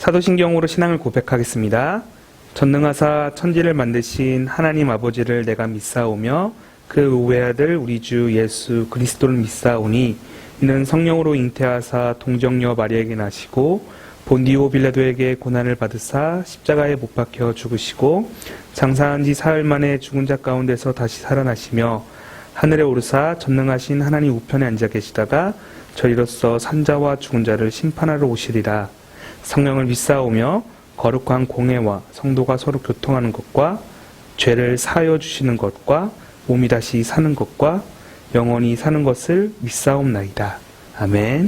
사도신경으로 신앙을 고백하겠습니다. 전능하사 천지를 만드신 하나님 아버지를 내가 믿사오며 그 외아들 우리 주 예수 그리스도를 믿사오니 이는 성령으로 잉태하사 동정녀 마리아에게 나시고 본디오 빌라도에게 고난을 받으사 십자가에 못 박혀 죽으시고 장사한 지 사흘 만에 죽은 자 가운데서 다시 살아나시며 하늘에 오르사 전능하신 하나님 우편에 앉아 계시다가 저희로서 산자와 죽은 자를 심판하러 오시리라. 성령을 믿사오며 거룩한 공회와 성도가 서로 교통하는 것과 죄를 사하여 주시는 것과 몸이 다시 사는 것과 영원히 사는 것을 믿사옵나이다. 아멘.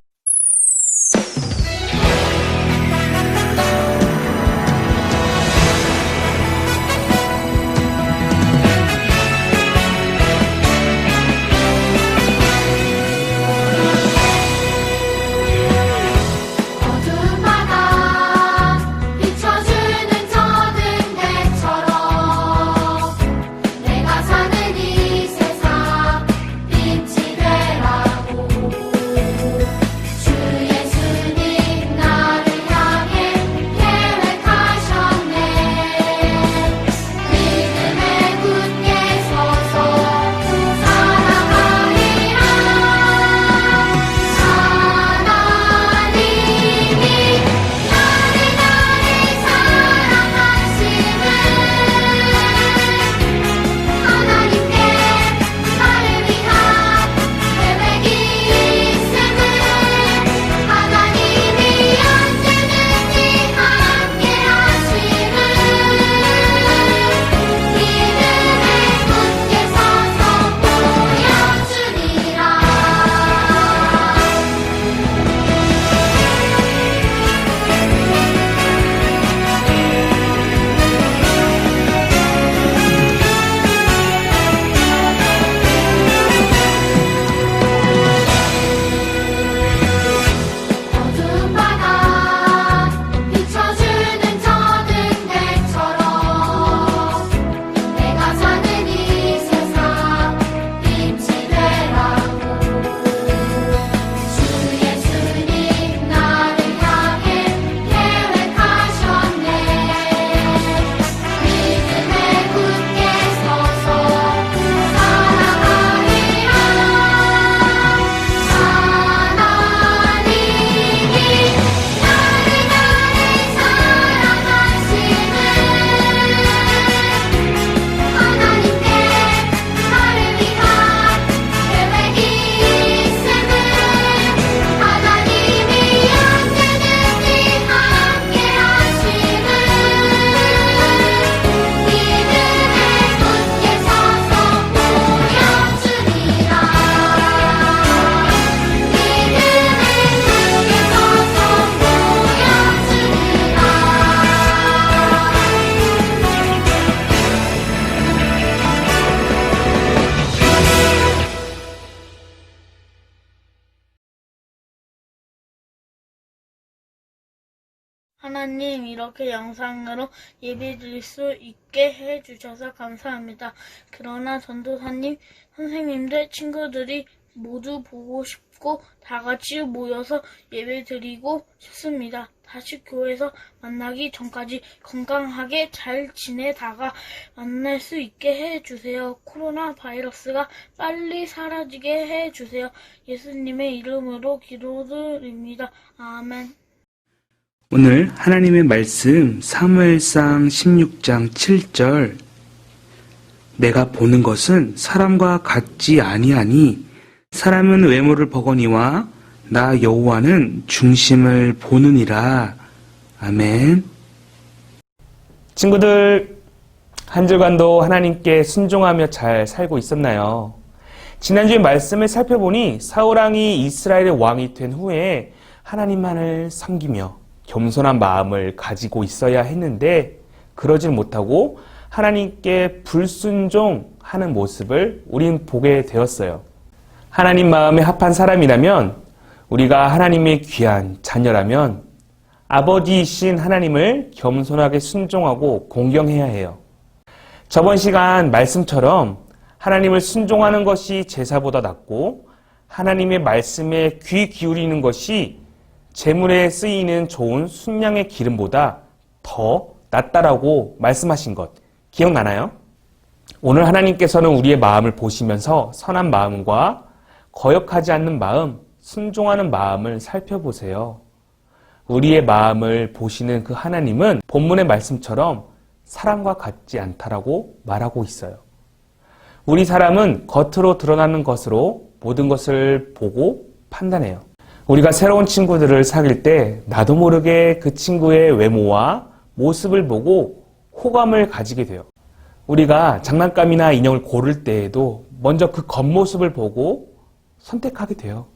하나님, 이렇게 영상으로 예배드릴 수 있게 해주셔서 감사합니다. 그러나 전도사님, 선생님들, 친구들이 모두 보고 싶고 다 같이 모여서 예배드리고 싶습니다. 다시 교회에서 만나기 전까지 건강하게 잘 지내다가 만날 수 있게 해주세요. 코로나 바이러스가 빨리 사라지게 해주세요. 예수님의 이름으로 기도드립니다. 아멘. 오늘 하나님의 말씀 사무엘상 16장 7절 내가 보는 것은 사람과 같지 아니하니 사람은 외모를 보거니와 나 여호와는 중심을 보느니라. 아멘. 친구들, 한 주간도 하나님께 순종하며 잘 살고 있었나요? 지난주에 말씀을 살펴보니 사울왕이 이스라엘의 왕이 된 후에 하나님만을 섬기며 겸손한 마음을 가지고 있어야 했는데 그러질 못하고 하나님께 불순종하는 모습을 우린 보게 되었어요. 하나님 마음에 합한 사람이라면, 우리가 하나님의 귀한 자녀라면 아버지이신 하나님을 겸손하게 순종하고 공경해야 해요. 저번 시간 말씀처럼 하나님을 순종하는 것이 제사보다 낫고 하나님의 말씀에 귀 기울이는 것이 제물에 쓰이는 좋은 순양의 기름보다 더 낫다라고 말씀하신 것 기억나나요? 오늘 하나님께서는 우리의 마음을 보시면서 선한 마음과 거역하지 않는 마음, 순종하는 마음을 살펴보세요. 우리의 마음을 보시는 그 하나님은 본문의 말씀처럼 사람과 같지 않다라고 말하고 있어요. 우리 사람은 겉으로 드러나는 것으로 모든 것을 보고 판단해요. 우리가 새로운 친구들을 사귈 때 나도 모르게 그 친구의 외모와 모습을 보고 호감을 가지게 돼요. 우리가 장난감이나 인형을 고를 때에도 먼저 그 겉모습을 보고 선택하게 돼요.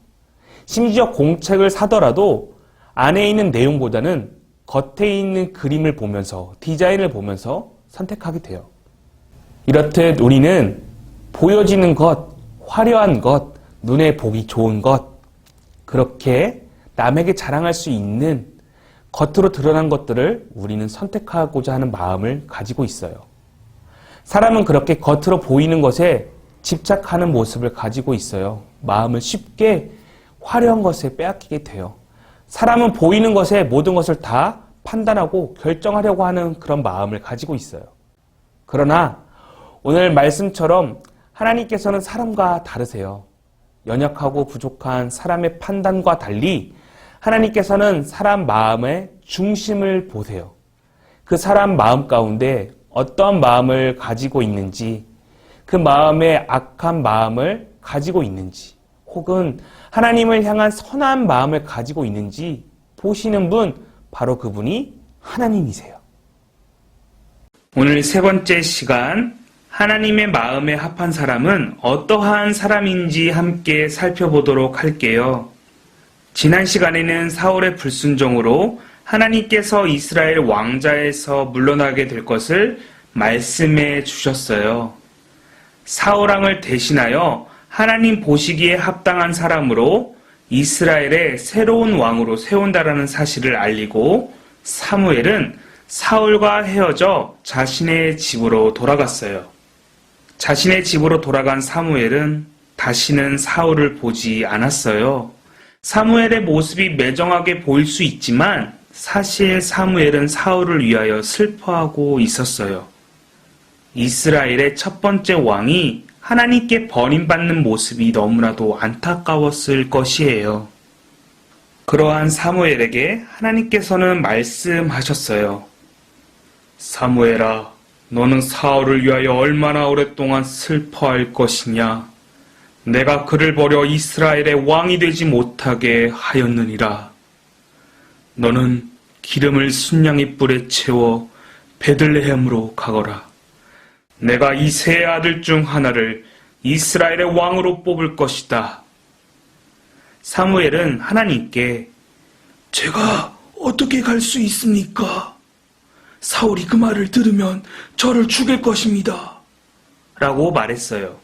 심지어 공책을 사더라도 안에 있는 내용보다는 겉에 있는 그림을 보면서 디자인을 보면서 선택하게 돼요. 이렇듯 우리는 보여지는 것, 화려한 것, 눈에 보기 좋은 것, 그렇게 남에게 자랑할 수 있는 겉으로 드러난 것들을 우리는 선택하고자 하는 마음을 가지고 있어요. 사람은 그렇게 겉으로 보이는 것에 집착하는 모습을 가지고 있어요. 마음을 쉽게 화려한 것에 빼앗기게 돼요. 사람은 보이는 것에 모든 것을 다 판단하고 결정하려고 하는 그런 마음을 가지고 있어요. 그러나 오늘 말씀처럼 하나님께서는 사람과 다르세요. 연약하고 부족한 사람의 판단과 달리 하나님께서는 사람 마음의 중심을 보세요. 그 사람 마음 가운데 어떤 마음을 가지고 있는지, 그 마음에 악한 마음을 가지고 있는지, 혹은 하나님을 향한 선한 마음을 가지고 있는지 보시는 분, 바로 그분이 하나님이세요. 오늘 세 번째 시간, 하나님의 마음에 합한 사람은 어떠한 사람인지 함께 살펴보도록 할게요. 지난 시간에는 사울의 불순종으로 하나님께서 이스라엘 왕자에서 물러나게 될 것을 말씀해 주셨어요. 사울 왕을 대신하여 하나님 보시기에 합당한 사람으로 이스라엘의 새로운 왕으로 세운다라는 사실을 알리고 사무엘은 사울과 헤어져 자신의 집으로 돌아갔어요. 자신의 집으로 돌아간 사무엘은 다시는 사울을 보지 않았어요. 사무엘의 모습이 매정하게 보일 수 있지만 사실 사무엘은 사울을 위하여 슬퍼하고 있었어요. 이스라엘의 첫 번째 왕이 하나님께 버림받는 모습이 너무나도 안타까웠을 것이에요. 그러한 사무엘에게 하나님께서는 말씀하셨어요. 사무엘아, 너는 사울을 위하여 얼마나 오랫동안 슬퍼할 것이냐? 내가 그를 버려 이스라엘의 왕이 되지 못하게 하였느니라. 너는 기름을 순양의 뿔에 채워 베들레헴으로 가거라. 내가 이 세 아들 중 하나를 이스라엘의 왕으로 뽑을 것이다. 사무엘은 하나님께 제가 어떻게 갈 수 있습니까? 사울이 그 말을 들으면 저를 죽일 것입니다. 라고 말했어요.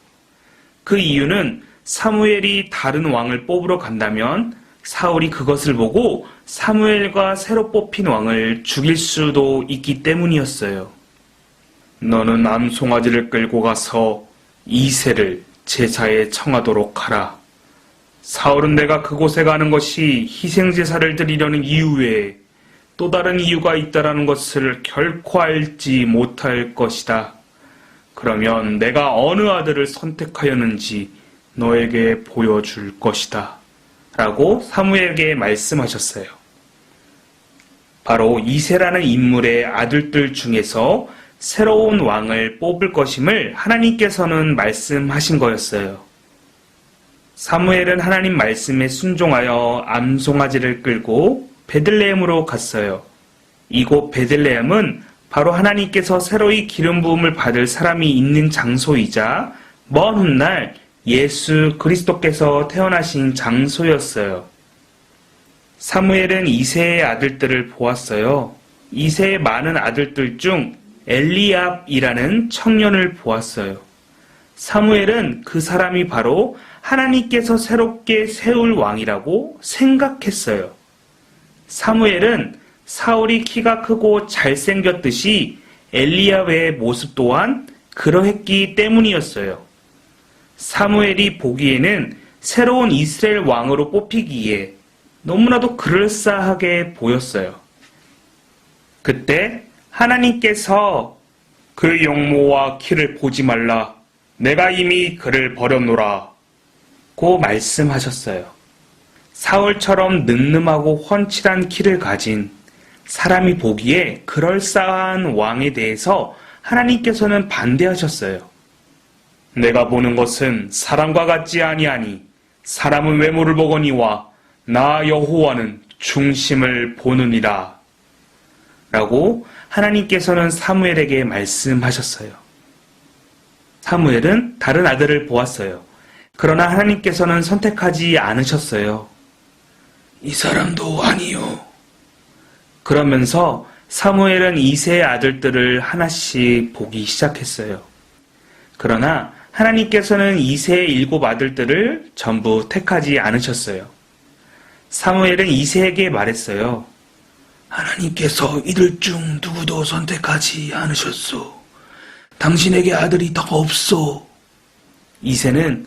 그 이유는 사무엘이 다른 왕을 뽑으러 간다면 사울이 그것을 보고 사무엘과 새로 뽑힌 왕을 죽일 수도 있기 때문이었어요. 너는 암송아지를 끌고 가서 이새를 제사에 청하도록 하라. 사울은 내가 그곳에 가는 것이 희생제사를 드리려는 이유 외에 또 다른 이유가 있다라는 것을 결코 알지 못할 것이다. 그러면 내가 어느 아들을 선택하였는지 너에게 보여줄 것이다. 라고 사무엘에게 말씀하셨어요. 바로 이새라는 인물의 아들들 중에서 새로운 왕을 뽑을 것임을 하나님께서는 말씀하신 거였어요. 사무엘은 하나님 말씀에 순종하여 암송아지를 끌고 베들레헴으로 갔어요. 이곳 베들레헴은 바로 하나님께서 새로이 기름 부음을 받을 사람이 있는 장소이자 먼 훗날 예수 그리스도께서 태어나신 장소였어요. 사무엘은 이새의 아들들을 보았어요. 이새의 많은 아들들 중 엘리압이라는 청년을 보았어요. 사무엘은 그 사람이 바로 하나님께서 새롭게 세울 왕이라고 생각했어요. 사무엘은 사울이 키가 크고 잘생겼듯이 엘리압의 모습 또한 그러했기 때문이었어요. 사무엘이 보기에는 새로운 이스라엘 왕으로 뽑히기에 너무나도 그럴싸하게 보였어요. 그때 하나님께서 그 용모와 키를 보지 말라. 내가 이미 그를 버렸노라. 고 말씀하셨어요. 사울처럼 늠름하고 훤칠한 키를 가진 사람이 보기에 그럴싸한 왕에 대해서 하나님께서는 반대하셨어요. 내가 보는 것은 사람과 같지 아니하니 사람은 외모를 보거니와 나 여호와는 중심을 보느니라. 라고 하나님께서는 사무엘에게 말씀하셨어요. 사무엘은 다른 아들을 보았어요. 그러나 하나님께서는 선택하지 않으셨어요. 이 사람도 아니요. 그러면서 사무엘은 이새의 아들들을 하나씩 보기 시작했어요. 그러나 하나님께서는 이새의 7 아들들을 전부 택하지 않으셨어요. 사무엘은 이새에게 말했어요. 하나님께서 이들 중 누구도 선택하지 않으셨소. 당신에게 아들이 더 없소. 이새는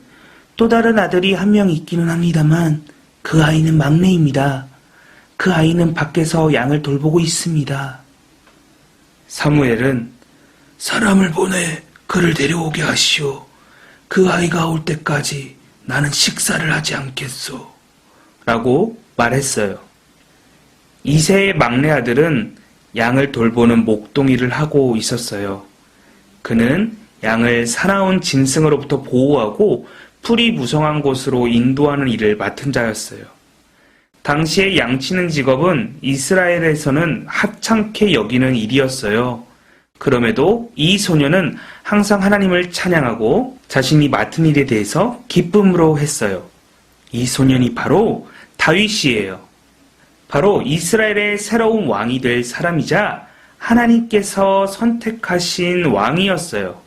또 다른 아들이 한 명 있기는 합니다만 그 아이는 막내입니다. 그 아이는 밖에서 양을 돌보고 있습니다. 사무엘은 사람을 보내 그를 데려오게 하시오. 그 아이가 올 때까지 나는 식사를 하지 않겠소. 라고 말했어요. 이새의 막내 아들은 양을 돌보는 목동이를 하고 있었어요. 그는 양을 사나운 짐승으로부터 보호하고 풀이 무성한 곳으로 인도하는 일을 맡은 자였어요. 당시에 양치는 직업은 이스라엘에서는 하찮게 여기는 일이었어요. 그럼에도 이 소년은 항상 하나님을 찬양하고 자신이 맡은 일에 대해서 기쁨으로 했어요. 이 소년이 바로 다윗이에요. 바로 이스라엘의 새로운 왕이 될 사람이자 하나님께서 선택하신 왕이었어요.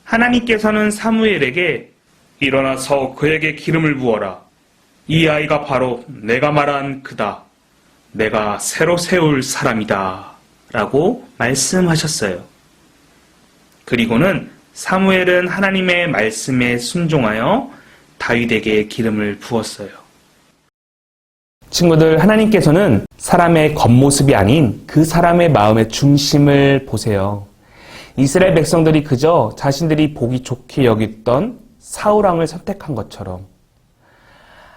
하나님께서는 사무엘에게 일어나서 그에게 기름을 부어라. 이 아이가 바로 내가 말한 그다. 내가 새로 세울 사람이다. 라고 말씀하셨어요. 그리고는 사무엘은 하나님의 말씀에 순종하여 다윗에게 기름을 부었어요. 친구들, 하나님께서는 사람의 겉모습이 아닌 그 사람의 마음의 중심을 보세요. 이스라엘 백성들이 그저 자신들이 보기 좋게 여겼던 사울왕을 선택한 것처럼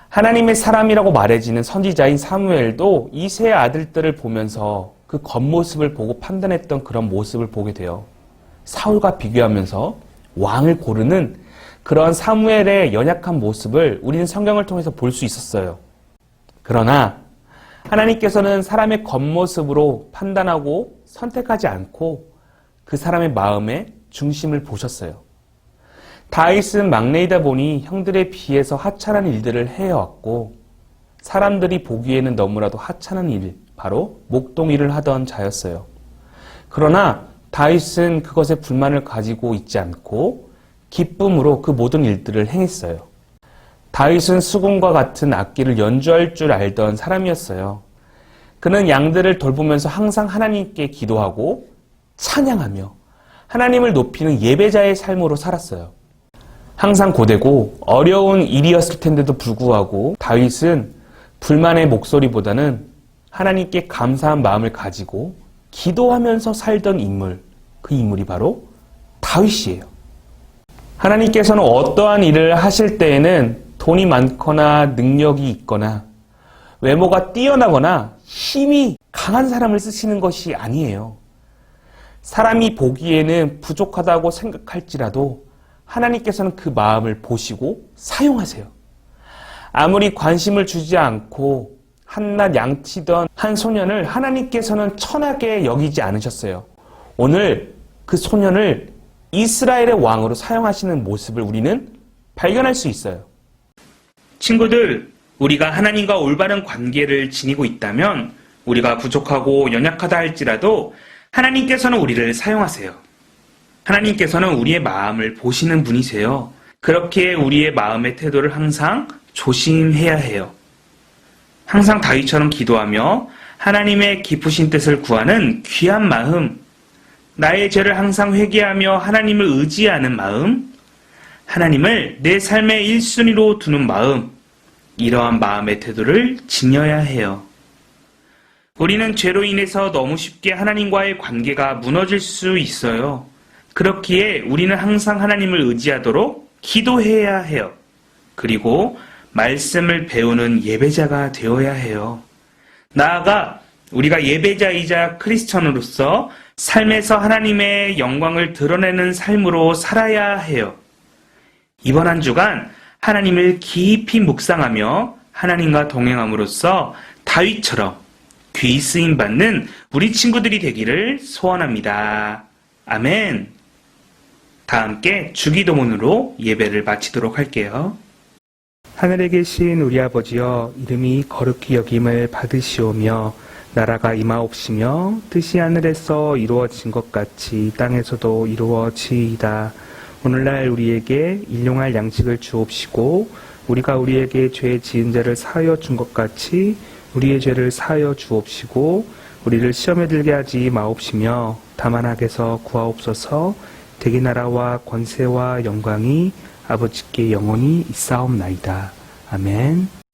하나님의 사람이라고 말해지는 선지자인 사무엘도 이새의 아들들을 보면서 그 겉모습을 보고 판단했던 그런 모습을 보게 돼요. 사울과 비교하면서 왕을 고르는 그런 사무엘의 연약한 모습을 우리는 성경을 통해서 볼 수 있었어요. 그러나 하나님께서는 사람의 겉모습으로 판단하고 선택하지 않고 그 사람의 마음의 중심을 보셨어요. 다윗은 막내이다 보니 형들에 비해서 하찮은 일들을 해왔고 사람들이 보기에는 너무나도 하찮은 일, 바로 목동일을 하던 자였어요. 그러나 다윗은 그것에 불만을 가지고 있지 않고 기쁨으로 그 모든 일들을 행했어요. 다윗은 수금과 같은 악기를 연주할 줄 알던 사람이었어요. 그는 양들을 돌보면서 항상 하나님께 기도하고 찬양하며 하나님을 높이는 예배자의 삶으로 살았어요. 항상 고되고 어려운 일이었을 텐데도 불구하고 다윗은 불만의 목소리보다는 하나님께 감사한 마음을 가지고 기도하면서 살던 인물, 그 인물이 바로 다윗이에요. 하나님께서는 어떠한 일을 하실 때에는 돈이 많거나 능력이 있거나 외모가 뛰어나거나 힘이 강한 사람을 쓰시는 것이 아니에요. 사람이 보기에는 부족하다고 생각할지라도 하나님께서는 그 마음을 보시고 사용하세요. 아무리 관심을 주지 않고 한낱 양치던 한 소년을 하나님께서는 천하게 여기지 않으셨어요. 오늘 그 소년을 이스라엘의 왕으로 사용하시는 모습을 우리는 발견할 수 있어요. 친구들, 우리가 하나님과 올바른 관계를 지니고 있다면 우리가 부족하고 연약하다 할지라도 하나님께서는 우리를 사용하세요. 하나님께서는 우리의 마음을 보시는 분이세요. 그렇게 우리의 마음의 태도를 항상 조심해야 해요. 항상 다윗처럼 기도하며 하나님의 깊으신 뜻을 구하는 귀한 마음, 나의 죄를 항상 회개하며 하나님을 의지하는 마음, 하나님을 내 삶의 1순위로 두는 마음, 이러한 마음의 태도를 지녀야 해요. 우리는 죄로 인해서 너무 쉽게 하나님과의 관계가 무너질 수 있어요. 그렇기에 우리는 항상 하나님을 의지하도록 기도해야 해요. 그리고 말씀을 배우는 예배자가 되어야 해요. 나아가 우리가 예배자이자 크리스천으로서 삶에서 하나님의 영광을 드러내는 삶으로 살아야 해요. 이번 한 주간 하나님을 깊이 묵상하며 하나님과 동행함으로써 다윗처럼 귀 쓰임 받는 우리 친구들이 되기를 소원합니다. 아멘. 다 함께 주기도문으로 예배를 마치도록 할게요. 하늘에 계신 우리 아버지여, 이름이 거룩히 여김을 받으시오며 나라가 임하옵시며 뜻이 하늘에서 이루어진 것 같이 땅에서도 이루어지이다. 오늘날 우리에게 일용할 양식을 주옵시고 우리가 우리에게 죄 지은 자를 사하여 준 것 같이 우리의 죄를 사하여 주옵시고 우리를 시험에 들게 하지 마옵시며 다만 악에서 구하옵소서. 대개 나라와 권세와 영광이 아버지께 영원히 있사옵나이다. 아멘.